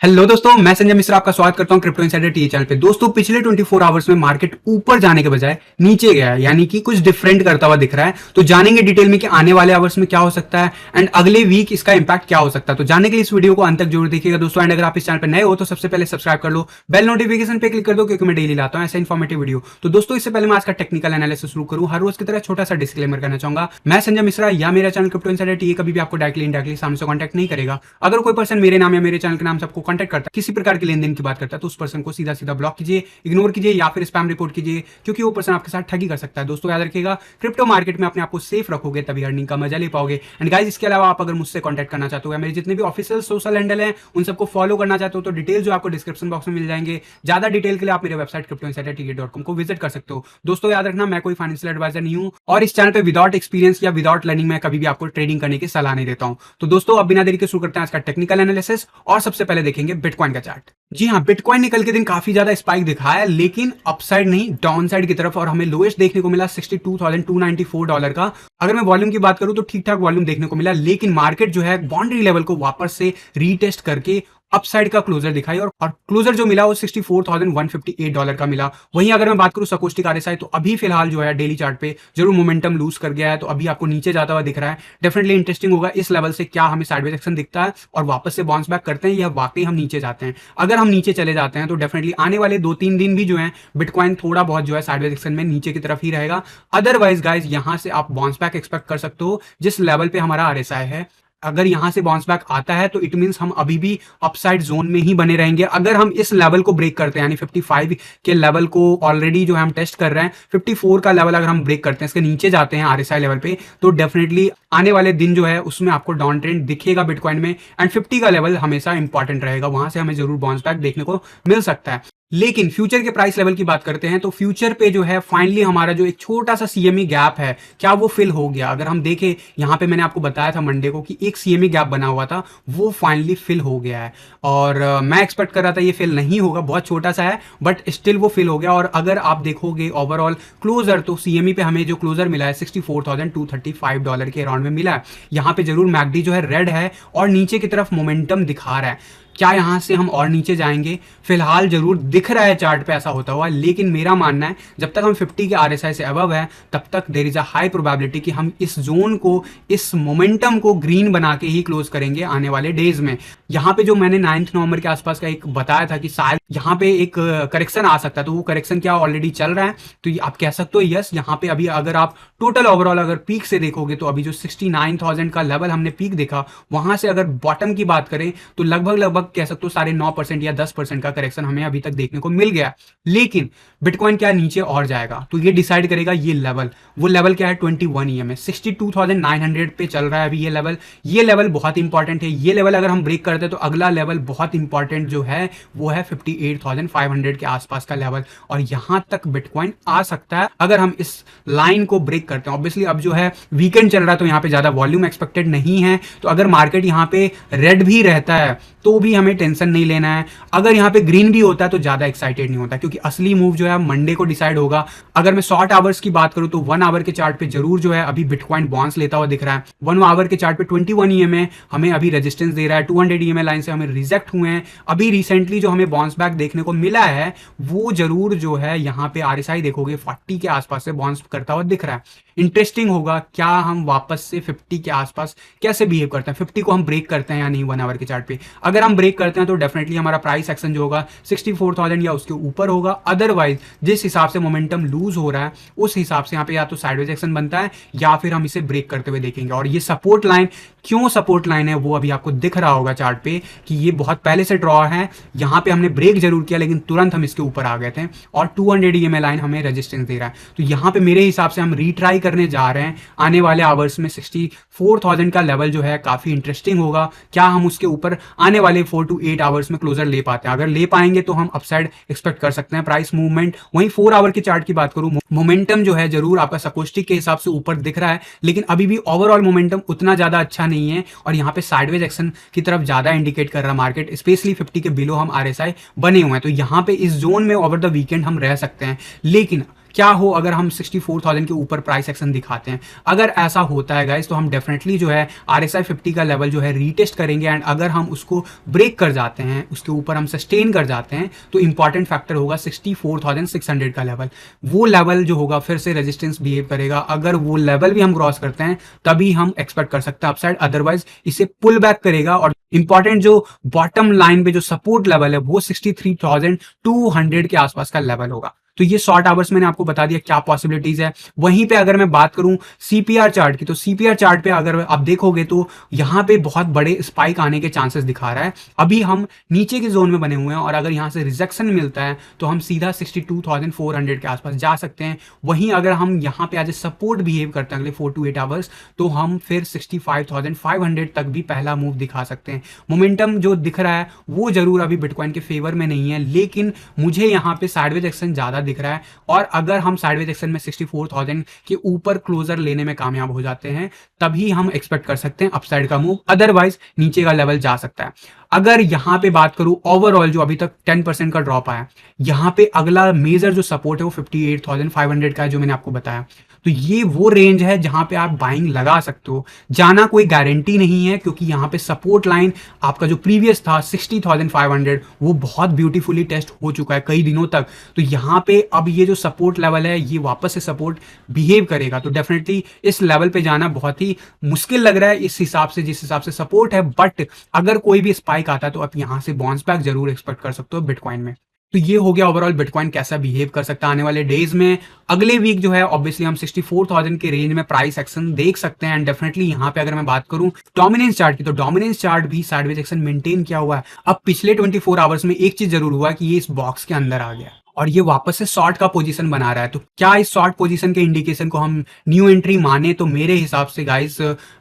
Hello दोस्तों, मैं संजय मिश्रा आपका स्वागत करता हूं क्रिप्टो इनसाइडर टी चैनल पे। दोस्तों, पिछले 24 आवर्स में मार्केट ऊपर जाने के बजाय नीचे गया है, यानी कि कुछ डिफरेंट करता हुआ दिख रहा है। तो जानेंगे डिटेल में कि आने वाले आवर्स में क्या हो सकता है एंड अगले वीक इसका इंपैक्ट क्या हो सकता है। तो जानने के लिए इस वीडियो को अंत तक जरूर देखिएगा दोस्तों। एंड अगर आप इस चैनल पर नए हो तो सबसे पहले सब्सक्राइब कर लो, बेल नोटिफिकेशन पे क्लिक कर दो, क्योंकि मैं डेली लाता हूं ऐसे इन्फॉर्मेटिव वीडियो। तो दोस्तों, इससे पहले मैं आज का टेक्निकल एनालिसिस शुरू करूं, हर रोज की तरह छोटा सा डिस्क्लेमर करना चाहूंगा। मैं संजय मिश्रा या मेरा चैनल क्रिप्टो इनसाइडर टी कभी भी आपको डायरेक्टली इनडायरेक्टली सामने से कॉन्टैक्ट नहीं करेगा। अगर कोई पर्सन मेरे नाम या मेरे चैनल के नाम से आपको कॉन्टैक्ट करता है, किसी प्रकार की लेन देन की बात करता है, तो उस पर्सन को सीधा सीधा ब्लॉक कीजिए, इग्नोर कीजिए या फिर स्पैम रिपोर्ट कीजिए, क्योंकि वो पर्सन आपके साथ ठगी कर सकता है। दोस्तों, याद रखिएगा, क्रिप्टो मार्केट में अपने आप को सेफ रखोगे तभी अर्निंग का मजा ले पाओगे। एंड गाइस, इसके अलावा आप अगर मुझसे कॉन्टैक्ट करना चाहते हो या मेरे जितने भी ऑफिशियल सोशल हैंडल हैं उन सबको फॉलो करना चाहते हो, तो डिटेल जो आपको डिस्क्रिप्शन बॉक्स में मिल जाएंगे। ज्यादा डिटेल के लिए आप मेरे वेबसाइट cryptoinsidertk.com को विजिट कर सकते हो। दोस्तों, याद रखना, मैं कोई फाइनेंशियल एडवाइजर नहीं हूं और इस चैनल पे विदाउट एक्सपीरियंस या विदाउट लर्निंग मैं कभी भी आपको ट्रेडिंग करने की सलाह नहीं देता हूं। तो दोस्तों, अब बिना देरी के शुरू करते हैं आज का टेक्निकल एनालिसिस। और सबसे पहले देखेंगे बिटकॉइन का चार्ट। जी हाँ, बिटकॉइन ने कल के दिन काफी ज्यादा स्पाइक दिखाया, लेकिन अपसाइड नहीं, डाउन साइड की तरफ, और हमें लोएस्ट देखने को मिला $62,294 का। अगर मैं वॉल्यूम की बात करूं तो ठीक ठाक वॉल्यूम देखने को मिला, लेकिन मार्केट जो है बाउंड्री लेवल को वापस से रीटेस्ट करके अपसाइड का क्लोजर दिखाई और क्लोजर जो मिला वो $64,158 का मिला। वहीं अगर मैं बात करूं सकोस्टिक आरएसआई, तो अभी फिलहाल जो है डेली चार्ट पे जरूर मोमेंटम लूज कर गया है, तो अभी आपको नीचे जाता हुआ दिख रहा है। डेफिनेटली इंटरेस्टिंग होगा इस लेवल से क्या हमें साइडवेज एक्शन दिखता है और वापस से बाउंस बैक करते हैं या वाकई हम नीचे जाते हैं। अगर हम नीचे चले जाते हैं तो डेफिनेटली आने वाले 2-3 दिन भी जो है बिटकॉइन थोड़ा बहुत जो है साइडवेज एक्शन में नीचे की तरफ ही रहेगा। अदरवाइज गाइज, यहां से आप बाउंस बैक एक्सपेक्ट कर सकते हो जिस लेवल पे हमारा आरएसआई है। अगर यहां से बाउंस बैक आता है तो इट मींस हम अभी भी अपसाइड जोन में ही बने रहेंगे। अगर हम इस लेवल को ब्रेक करते हैं, यानी 55 के लेवल को ऑलरेडी जो है हम टेस्ट कर रहे हैं, 54 का लेवल अगर हम ब्रेक करते हैं, इसके नीचे जाते हैं आरएसआई लेवल पे, तो डेफिनेटली आने वाले दिन जो है उसमें आपको डाउन ट्रेंड दिखेगा बिटकॉइन में। एंड 50 का लेवल हमेशा इंपॉर्टेंट रहेगा, वहां से हमें जरूर बाउंस बैक देखने को मिल सकता है। लेकिन फ्यूचर के प्राइस लेवल की बात करते हैं, तो फ्यूचर पे जो है फाइनली हमारा जो एक छोटा सा सीएमई गैप है, क्या वो फिल हो गया? अगर हम देखें, यहां पे मैंने आपको बताया था मंडे को कि एक सीएमई गैप बना हुआ था, वो फाइनली फिल हो गया है। और मैं एक्सपेक्ट कर रहा था ये फिल नहीं होगा, बहुत छोटा सा है, बट स्टिल वो फिल हो गया। और अगर आप देखोगे ओवरऑल क्लोजर, तो सीएमई पे हमें जो क्लोजर मिला है $64,235 के अराउंड में मिला है। यहां पे जरूर मैकडी जो है रेड है और नीचे की तरफ मोमेंटम दिखा रहा है। क्या यहां से हम और नीचे जाएंगे? फिलहाल जरूर दिख रहा है चार्ट पे ऐसा होता हुआ, लेकिन मेरा मानना है जब तक हम 50 के आरएसआई से अबव है, तब तक there is a high probability कि हम इस जोन को, इस मोमेंटम को ग्रीन बना के ही क्लोज करेंगे आने वाले डेज में। यहां पे जो मैंने 9 नवंबर के आसपास का एक बताया था कि शायद यहां पे एक करेक्शन आ सकता है, तो वो करेक्शन क्या ऑलरेडी चल रहा है? तो आप कह सकते हो यस, यहां पे अभी अगर आप टोटल ओवरऑल अगर पीक से देखोगे, तो अभी जो 69,000 का लेवल हमने पीक देखा, वहां से अगर बॉटम की बात करें तो लगभग कह सकते हो 9.5% या 10% का करेक्शन हमें अभी तक देखने को मिल गया। लेकिन बिटकॉइन क्या नीचे और जाएगा, तो ये डिसाइड करेगा ये लेवल। वो लेवल क्या है? 21 EMA 62,900 पे चल रहा है अभी ये लेवल। ये लेवल बहुत इंपॉर्टेंट है। ये लेवल अगर हम ब्रेक करते हैं तो अगला लेवल बहुत इंपॉर्टेंट जो है वो है 58,500 के आसपास का लेवल, और यहां तक बिटकॉइन आ सकता है अगर हम इस लाइन को ब्रेक करते हैं। ऑब्वियसली अब जो है वीकेंड चल रहा है, तो यहां पे ज्यादा वॉल्यूम एक्सपेक्टेड नहीं है, तो अगर मार्केट यहां पे रेड भी रहता है तो भी हमें टेंशन नहीं लेना है। अगर यहां पे ग्रीन भी होता है तो ज्यादा एक्साइटेड नहीं होता, क्योंकि असली मूव जो है मंडे को डिसाइड होगा। अगर मैं शॉर्ट आवर्स की बात करूं तो 1 आवर के चार्ट पे जरूर जो है अभी बिटकॉइन बाउंस लेता हुआ दिख रहा है। 1 आवर के चार्ट पे 21 EMA हमें अभी रेजिस्टेंस दे रहा है, 200 EMA लाइन से हमें रिजेक्ट हुए हैं। अभी रिसेंटली जो हमें बाउंस बैक देखने को मिला है, वो जरूर जो है यहाँ पे आरएसआई देखोगे 40 के आसपास से बाउंस करता हुआ दिख रहा है। इंटरेस्टिंग होगा क्या हम वापस से 50 के आसपास कैसे बिहेव करते हैं, 50 को हम ब्रेक करते हैं या नहीं 1 आवर के चार्ट पे। अगर हम ब्रेक करते हैं तो डेफिनेटली हमारा प्राइस एक्शन जो होगा 64,000 या उसके ऊपर होगा। अदरवाइज जिस हिसाब से मोमेंटम लूज हो रहा है, उस हिसाब से यहाँ पे या तो साइडवेज एक्शन बनता है या फिर हम इसे ब्रेक करते हुए देखेंगे। और ये सपोर्ट लाइन, क्यों सपोर्ट लाइन है वो अभी आपको दिख रहा होगा चार्ट पे कि ये बहुत पहले से ड्रॉ है। यहाँ पे हमने ब्रेक जरूर किया, लेकिन तुरंत हम इसके ऊपर आ गए थे, और 200 EMA लाइन हमें रेजिस्टेंस दे रहा है। तो यहाँ पे मेरे हिसाब से हम रीट्राई करने जा रहे हैं आने वाले आवर्स में। 64,000 का लेवल जो है काफी इंटरेस्टिंग होगा। क्या हम उसके ऊपर आने वाले 4 to 8 आवर्स में क्लोजर ले पाते हैं? अगर ले पाएंगे तो हम अपसाइड एक्सपेक्ट कर सकते हैं प्राइस मूवमेंट। वहीं 4 आवर की चार्ट की बात करूं, मोमेंटम जो है जरूर आपका सकोस्टिक के हिसाब से ऊपर दिख रहा है, लेकिन अभी भी ओवरऑल मोमेंटम उतना ज्यादा अच्छा नहीं है, और यहाँ पे साइडवेज एक्शन की तरफ ज्यादा इंडिकेट कर रहा है मार्केट। स्पेशली 50 के बिलो हम आरएसआई बने हुए हैं, तो यहाँ पे इस जोन में ओवर द वीकेंड हम रह सकते हैं। लेकिन क्या हो अगर हम 64,000 के ऊपर प्राइस एक्शन दिखाते हैं। अगर ऐसा होता है गाइस तो हम डेफिनेटली जो है RSI 50 का लेवल जो है रीटेस्ट करेंगे, एंड अगर हम उसको ब्रेक कर जाते हैं, उसके ऊपर हम सस्टेन कर जाते हैं, तो इंपॉर्टेंट फैक्टर होगा 64,600 का लेवल। वो लेवल जो होगा फिर से रेजिस्टेंस बिहेव करेगा। अगर वो लेवल भी हम क्रॉस करते हैं तभी हम एक्सपेक्ट कर सकते हैं अपसाइड, अदरवाइज इसे पुल बैक करेगा। और इंपॉर्टेंट जो बॉटम लाइन पे जो सपोर्ट लेवल है वो 63,200 के आसपास का लेवल होगा। तो ये शॉर्ट आवर्स मैंने आपको बता दिया क्या पॉसिबिलिटीज है। वहीं पे अगर मैं बात करूं सीपीआर चार्ट की, तो सीपीआर चार्ट पे अगर आप देखोगे तो यहां पे बहुत बड़े स्पाइक आने के चांसेस दिखा रहा है। अभी हम नीचे के जोन में बने हुए हैं और अगर यहां से रिजेक्शन मिलता है तो हम सीधा 62,400 के आसपास जा सकते हैं। वहीं अगर हम यहां पे आज सपोर्ट बिहेव करते हैं अगले 4 to 8 आवर्स, तो हम फिर 65,500 तक भी पहला मूव दिखा सकते हैं। मोमेंटम जो दिख रहा है वो जरूर अभी बिटकॉइन के फेवर में नहीं है, लेकिन मुझे यहाँ पे साइडवेज एक्शन ज्यादा दिख रहा है। और अगर हम साइडवेज एक्शन में 64,000 के ऊपर क्लोजर लेने में कामयाब हो जाते हैं तभी हम एक्सपेक्ट कर सकते हैं अपसाइड का मूव, अदरवाइज नीचे का लेवल जा सकता है। अगर यहां पे बात करूं ओवरऑल जो अभी तक 10% का ड्रॉप आया, यहां पे अगला मेजर जो सपोर्ट है वो 58,500 का है जो मैंने आपको बताया। तो ये वो रेंज है जहां पे आप बाइंग लगा सकते हो। जाना कोई गारंटी नहीं है क्योंकि यहां पे सपोर्ट लाइन आपका जो प्रीवियस था 60,500 वो बहुत ब्यूटीफुली टेस्ट हो चुका है कई दिनों तक। तो यहां पे अब ये जो सपोर्ट लेवल है ये वापस से सपोर्ट बिहेव करेगा, तो डेफिनेटली इस लेवल पे जाना बहुत ही मुश्किल लग रहा है इस हिसाब से जिस हिसाब से सपोर्ट है। बट अगर कोई भी स्पाइक आता है तो आप यहां से बाउंस बैक जरूर एक्सपेक्ट कर सकते हो बिटकॉइन में। तो ये हो गया ओवरऑल बिटकॉइन कैसा बिहेव कर सकता है आने वाले डेज में। अगले वीक जो है ऑब्वियसली हम 64,000 के रेंज में प्राइस एक्शन देख सकते हैं। एंड डेफिनेटली यहाँ पे अगर मैं बात करूं डोमिनेंस चार्ट की, तो डोमिनेंस चार्ट भी साइडवेज एक्शन मेंटेन किया हुआ है। अब पिछले 24 आवर्स में एक चीज जरूर हुआ कि ये इस बॉक्स के अंदर आ गया और ये वापस से शॉर्ट का पोजीशन बना रहा है। तो क्या इस शॉर्ट पोजीशन के इंडिकेशन को हम न्यू एंट्री माने? तो मेरे हिसाब से गाइस,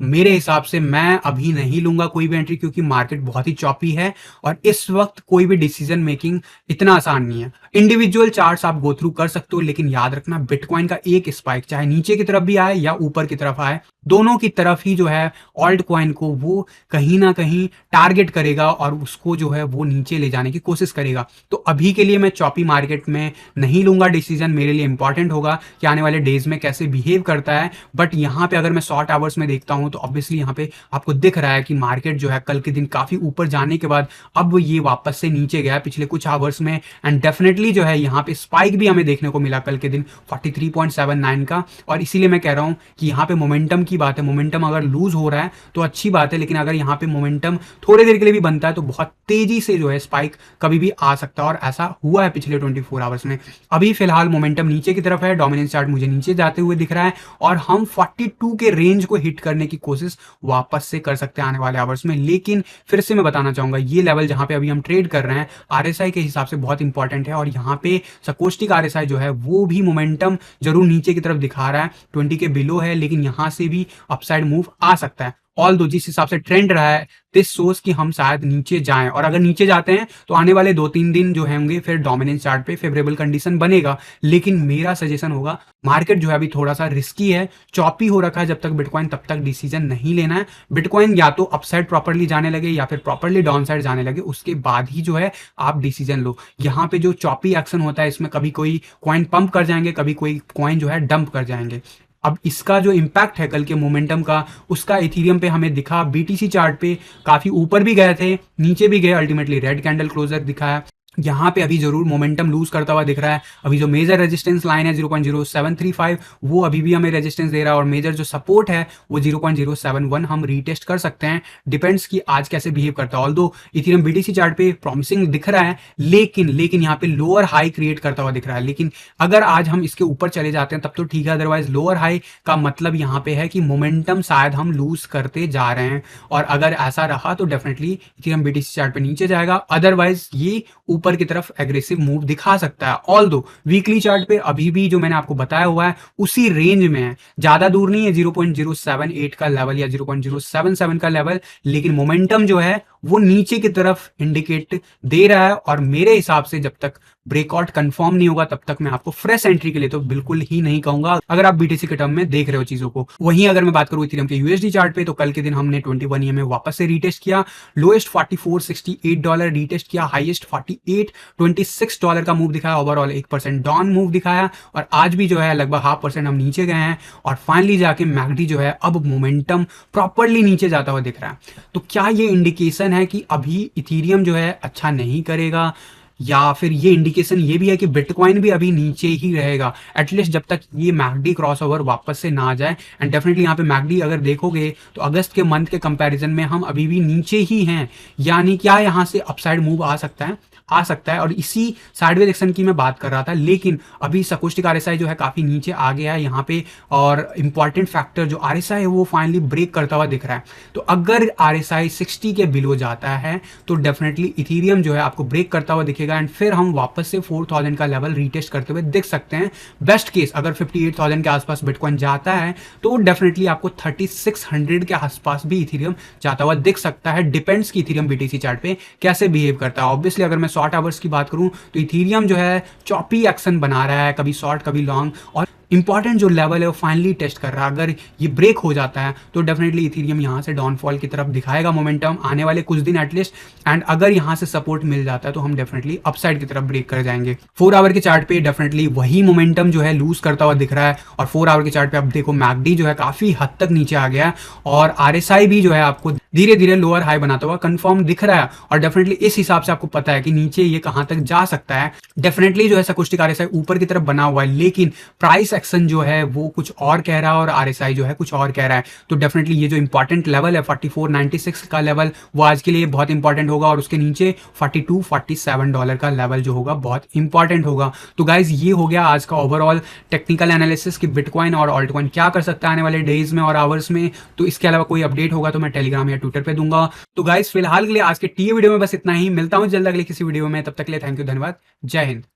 मेरे हिसाब से मैं अभी नहीं लूंगा कोई भी एंट्री, क्योंकि मार्केट बहुत ही चॉपी है और इस वक्त कोई भी डिसीजन मेकिंग इतना आसान नहीं है। इंडिविजुअल चार्ट्स आप गो थ्रू कर सकते हो, लेकिन याद रखना बिटकॉइन का एक स्पाइक चाहे नीचे की तरफ भी आए या ऊपर की तरफ आए, दोनों की तरफ ही जो है ऑल्ट कॉइन को वो कहीं ना कहीं टारगेट करेगा और उसको जो है वो नीचे ले जाने की कोशिश करेगा। तो अभी के लिए मैं चॉपी मार्केट में नहीं लूंगा डिसीजन। मेरे लिए इंपॉर्टेंट होगा कि आने वाले डेज में कैसे बिहेव करता है। बट यहाँ पे अगर मैं शॉर्ट आवर्स में देखता हूं तो ऑब्वियसली यहाँ पे आपको दिख रहा है कि मार्केट जो है कल के दिन काफी ऊपर जाने के बाद अब ये वापस से नीचे गया पिछले कुछ आवर्स में। एंड डेफिनेटली जो है यहाँ पे स्पाइक भी हमें देखने को मिला कल के दिन 43.79 का। और इसीलिए मैं कह रहा हूं कि यहाँ पे मोमेंटम की बात है। मोमेंटम अगर लूज हो रहा है तो अच्छी बात है, लेकिन अगर यहाँ पे मोमेंटम थोड़ी देर के लिए भी बनता है तो बहुत तेजी से जो है स्पाइक कभी भी आ सकता है, और ऐसा हुआ है पिछले 24 आवर्स में। अभी फिलहाल मोमेंटम नीचे की तरफ है, डोमिनेंस चार्ट मुझे नीचे जाते हुए दिख रहा है और हम 42 के रेंज को हिट करने की कोशिश वापस से कर सकते हैं आने वाले आवर्स में। लेकिन फिर से मैं बताना चाहूंगा ये लेवल जहां पे अभी हम ट्रेड कर रहे हैं आरएसआई के हिसाब से बहुत इंपॉर्टेंट है, और यहाँ पे सकोस्टिक आरएसआई जो है वो भी मोमेंटम जरूर नीचे की तरफ दिखा रहा है, 20 के बिलो है, लेकिन यहां से भी अपसाइड मूव आ सकता है। ऑल दो जिस हिसाब से ट्रेंड रहा है दिस सोच कि हम शायद नीचे जाएं, और अगर नीचे जाते हैं तो आने वाले 2-3 दिन जो होंगे फिर डोमिनेंस चार्ट पे फेवरेबल कंडीशन बनेगा। लेकिन मेरा सजेशन होगा मार्केट जो है अभी थोड़ा सा रिस्की है, चॉपी हो रखा है जब तक बिटकॉइन, तब तक डिसीजन नहीं लेना है। बिटकॉइन या तो अपसाइड प्रॉपरली जाने लगे या फिर प्रॉपरली डाउन साइड जाने लगे, उसके बाद ही जो है आप डिसीजन लो। यहाँ पे जो चॉपी एक्शन होता है इसमें कभी कोई कॉइन पंप कर जाएंगे, कभी कोई कॉइन जो है डंप कर जाएंगे। अब इसका जो इम्पैक्ट है कल के मोमेंटम का, उसका इथीरियम पे हमें दिखा। बीटीसी चार्ट पे काफी ऊपर भी गए थे, नीचे भी गए, अल्टीमेटली रेड कैंडल क्लोजर दिखाया। यहाँ पे अभी जरूर मोमेंटम लूज करता हुआ दिख रहा है। अभी जो मेजर रेजिस्टेंस लाइन है 0.0735 वो अभी भी हमें रेजिस्टेंस दे रहा है, और मेजर जो सपोर्ट है वो 0.071 हम रीटेस्ट कर सकते हैं। डिपेंड्स कि आज कैसे बिहेव करता है। ऑल्दो इथेरियम बीटीसी चार्ट पे प्रॉमिसिंग दिख रहा है, लेकिन यहाँ पे लोअर हाई क्रिएट करता हुआ दिख रहा है। लेकिन अगर आज हम इसके ऊपर चले जाते हैं तब तो ठीक है, अदरवाइज लोअर हाई का मतलब यहाँ पे है कि मोमेंटम शायद हम लूज करते जा रहे हैं, और अगर ऐसा रहा तो डेफिनेटली इथेरियम बीटीसी चार्ट पे नीचे जाएगा, अदरवाइज ये ऊपर की तरफ एग्रेसिव मूव दिखा सकता है। ऑल्दो वीकली चार्ट पे अभी भी जो मैंने आपको बताया हुआ है उसी रेंज में है, ज्यादा दूर नहीं है 0.078 का लेवल या 0.077 का लेवल, लेकिन मोमेंटम जो है वो नीचे की तरफ इंडिकेट दे रहा है, और मेरे हिसाब से जब तक ब्रेकआउट कंफर्म नहीं होगा तब तक मैं आपको फ्रेश एंट्री के लिए तो बिल्कुल ही नहीं कहूंगा, अगर आप बीटीसी के टर्म में देख रहे हो चीजों को। वहीं अगर मैं बात करूं इथेरियम के यूएसडी चार्ट पे, तो कल के दिन हमने 21 ईएमए वापस से रीटेस्ट किया, लोएस्ट $44.68 रीटेस्ट किया, हाईएस्ट $48.26 का मूव दिखाया, ओवरऑल 1% डाउन मूव दिखाया, और आज भी जो है लगभग 0.5% हम नीचे गए हैं, और फाइनली जाके मैकडी जो है अब मोमेंटम प्रॉपरली नीचे जाता हुआ दिख रहा है। तो क्या ये इंडिकेशन है कि अभी इथेरियम जो है अच्छा नहीं करेगा, या फिर ये इंडिकेशन ये भी है कि बिटकॉइन भी अभी नीचे ही रहेगा एटलीस्ट जब तक ये मैकडी क्रॉसओवर वापस से ना आ जाए। एंड डेफिनेटली यहाँ पे मैकडी अगर देखोगे तो अगस्त के मंथ के कंपैरिजन में हम अभी भी नीचे ही हैं, यानी क्या यहाँ से अपसाइड मूव आ सकता है, आ सकता है। और इसी साइडवेज एक्शन की मैं बात कर रहा था, लेकिन अभी सकोस्टिक आरएसआई जो है काफी नीचे आ गया है यहाँ पे, और इंपॉर्टेंट फैक्टर जो आरएसआई है वो फाइनली ब्रेक करता हुआ दिख रहा है। तो अगर आरएसआई 60 के बिलो जाता है तो डेफिनेटली इथेरियम जो है आपको ब्रेक करता हुआ दिखेगा, एंड फिर हम वापस से 4000 का लेवल रीटेस्ट करते हुए दिख सकते हैं। बेस्ट केस अगर 58,000 के आसपास बिटकॉइन जाता है तो डेफिनेटली आपको 3600 के आसपास भी इथेरियम जाता हुआ दिख सकता है। डिपेंड्स कि इथेरियम बीटीसी चार्ट पे कैसे बिहेव करता है। ऑब्वियसली अगर मैं शॉर्ट आवर्स की बात करूं तो इथेरियम जो है चॉपी एक्शन बना रहा है, कभी शॉर्ट कभी लॉन्ग, और इंपॉर्टेंट जो लेवल है वो फाइनली टेस्ट कर रहा है। अगर ये ब्रेक हो जाता है तो डेफिनेटली इथेरियम यहाँ से डाउनफॉल की तरफ दिखाएगा मोमेंटम आने वाले कुछ दिन एटलीस्ट, एंड अगर यहाँ से सपोर्ट मिल जाता है तो हम डेफिनेटली अपसाइड की तरफ ब्रेक कर जाएंगे। 4 आवर के चार्ट पे डेफिनेटली वही मोमेंटम जो है लूज करता हुआ दिख रहा है, और 4 आवर के चार्ट पे अब देखो मैकडी जो है काफी हद तक नीचे आ गया है, और आरएसआई भी जो है आपको धीरे धीरे लोअर हाई बनाता हुआ कंफर्म दिख रहा है, और डेफिनेटली इस हिसाब से आपको पता है कि नीचे ये कहां तक जा सकता है। डेफिनेटली जो है सकोस्टिक आरएसआई ऊपर की तरफ बना हुआ है, लेकिन प्राइस एक्शन जो है वो कुछ और कह रहा है और आरएसआई जो है कुछ और कह रहा है। तो डेफिनेटली ये जो इंपॉर्टेंट लेवल है 44.96 का लेवल वो आज के लिए बहुत इंपॉर्टेंट होगा, और उसके नीचे $42-47 का लेवल जो होगा बहुत इंपॉर्टेंट होगा। तो गाइज ये हो गया आज का ओवरऑल टेक्निकल एनालिसिस कि बिटकॉइन और ऑल्टकॉइन क्या कर सकता है आने वाले डेज में और आवर्स में। तो इसके अलावा कोई अपडेट होगा तो मैं टेलीग्राम या ट्विटर पे दूंगा। तो गाइज फिलहाल के लिए आज के टी वीडियो में बस इतना ही, मिलता हूं जल्द अगले किसी वीडियो में, तब तक के लिए थैंक यू, धन्यवाद, जय हिंद।